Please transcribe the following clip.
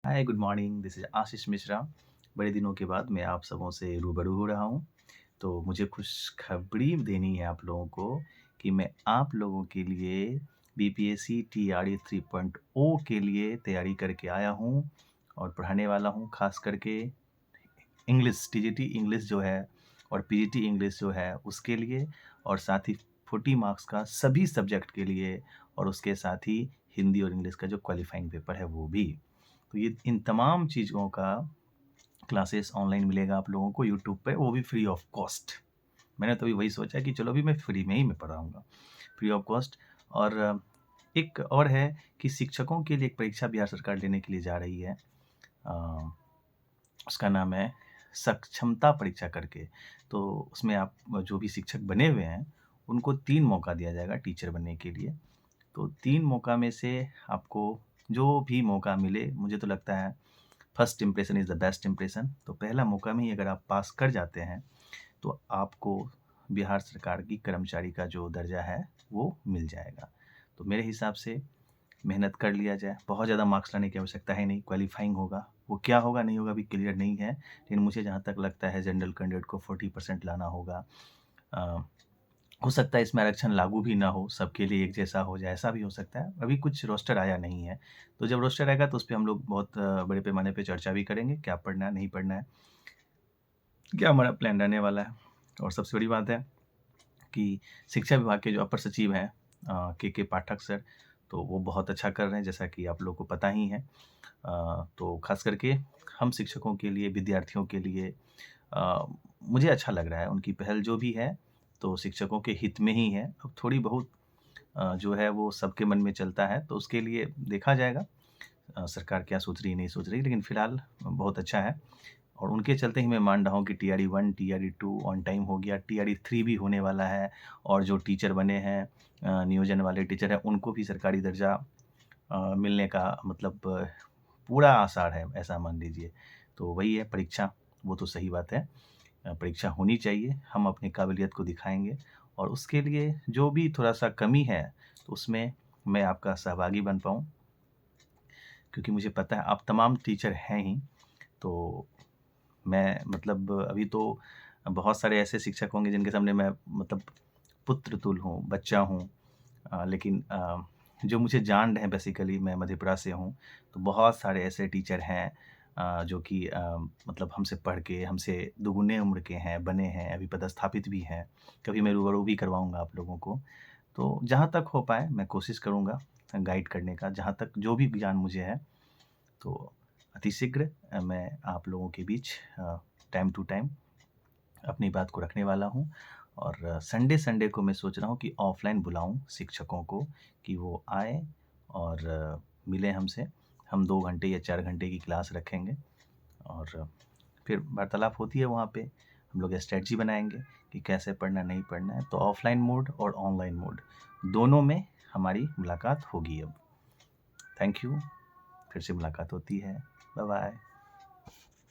Hi, good morning. This is Ashish Mishra. बड़े दिनों के बाद मैं आप सबों से रूबरू हो रहा हूँ। तो मुझे खुशखबरी देनी है आप लोगों को कि मैं आप लोगों के लिए बीपीएससी टीआरई 3.0 के लिए तैयारी करके आया हूँ और पढ़ाने वाला हूँ, ख़ास करके इंग्लिश, टीजीटी इंग्लिश जो है और पीजीटी इंग्लिश जो है उसके लिए, और साथ ही 40 मार्क्स का सभी सब्जेक्ट के लिए, और उसके साथ ही हिंदी और इंग्लिश का जो क्वालिफाइंग पेपर है वो भी। तो ये इन तमाम चीज़ों का क्लासेस ऑनलाइन मिलेगा आप लोगों को यूट्यूब पे, वो भी फ्री ऑफ कॉस्ट। मैंने तो अभी वही सोचा कि चलो अभी मैं फ्री में ही मैं पढ़ाऊँगा, फ्री ऑफ कॉस्ट। और एक और है कि शिक्षकों के लिए एक परीक्षा बिहार सरकार लेने के लिए जा रही है। अ, उसका नाम है सक्षमता परीक्षा करके। तो उसमें आप जो भी शिक्षक बने हुए हैं, उनको 3 मौका दिया जाएगा टीचर बनने के लिए। तो 3 मौका में से आपको जो भी मौका मिले, मुझे तो लगता है first impression is the best impression. तो पहला मौका में ही अगर आप पास कर जाते हैं, तो आपको बिहार सरकार की कर्मचारी का जो दर्जा है, वो मिल जाएगा। तो मेरे हिसाब से मेहनत कर लिया जाए, बहुत ज़्यादा मार्क्स लाने की आवश्यकता है नहीं, क्वालीफाइंग होगा। वो क्या होगा, नहीं होगा अभी क्लियर नहीं है, लेकिन मुझे जहाँ तक लगता है जनरल कैंडिडेट को 40% लाना होगा। अ, हो सकता है इसमें आरक्षण लागू भी ना हो, सबके लिए एक जैसा हो जाए, ऐसा भी हो सकता है। अभी कुछ रोस्टर आया नहीं है, तो जब रोस्टर आएगा तो उसपे हम लोग बहुत बड़े पैमाने पे चर्चा भी करेंगे, क्या पढ़ना है, नहीं पढ़ना है, क्या हमारा प्लान रहने वाला है। और सबसे बड़ी बात है कि शिक्षा विभाग के जो अपर सचिव हैं के पाठक सर, तो वो बहुत अच्छा कर रहे हैं, जैसा कि आप लोगों को पता ही है। तो ख़ास करके हम शिक्षकों के लिए, विद्यार्थियों के लिए मुझे अच्छा लग रहा है उनकी पहल जो भी है, तो शिक्षकों के हित में ही है। अब थोड़ी बहुत जो है वो सबके मन में चलता है, तो उसके लिए देखा जाएगा सरकार क्या सोच रही है, नहीं सोच रही, लेकिन फ़िलहाल बहुत अच्छा है। और उनके चलते ही मैं मान रहा हूँ कि टीआरई 1, टीआरई 2 ऑन टाइम हो गया, टीआरई 3 भी होने वाला है। और जो टीचर बने हैं, नियोजन वाले टीचर हैं, उनको भी सरकारी दर्जा मिलने का मतलब पूरा आसार है, ऐसा मान लीजिए। तो वही है परीक्षा, वो तो सही बात है। परीक्षा होनी चाहिए, हम अपनी काबिलियत को दिखाएँगे, और उसके लिए जो भी थोड़ा-सा कमी है, तो उसमें मैं आपका सहभागी बन पाऊँ, क्योंकि मुझे पता है आप तमाम टीचर हैं ही। तो मैं मतलब अभी तो बहुत सारे ऐसे शिक्षक होंगे जिनके सामने मैं मतलब पुत्र तुल्य हूँ, बच्चा हूँ। लेकिन जो मुझे जान रहे हैं, बेसिकली मैं मधेपुरा से हूँ, तो बहुत सारे ऐसे टीचर हैं जो कि मतलब हमसे पढ़ के, हमसे दुगुने उम्र के हैं, बने हैं, अभी पदस्थापित भी हैं। कभी मैं रूबरू भी करवाऊँगा आप लोगों को। तो जहाँ तक हो पाए मैं कोशिश करूँगा गाइड करने का, जहाँ तक जो भी ज्ञान मुझे है। तो अतिशीघ्र मैं आप लोगों के बीच टाइम टू टाइम अपनी बात को रखने वाला हूँ। और संडे संडे को मैं सोच रहा हूँ कि ऑफ़लाइन बुलाऊँ शिक्षकों को, कि वो आएँ और मिलें हमसे। हम 2 घंटे या 4 घंटे की क्लास रखेंगे, और फिर वार्तालाप होती है वहाँ पे। हम लोग स्ट्रैटेजी बनाएँगे कि कैसे पढ़ना, नहीं पढ़ना है। तो ऑफ़लाइन मोड और ऑनलाइन मोड दोनों में हमारी मुलाकात होगी अब। Thank you. फिर से मुलाकात होती है। बाय-बाय।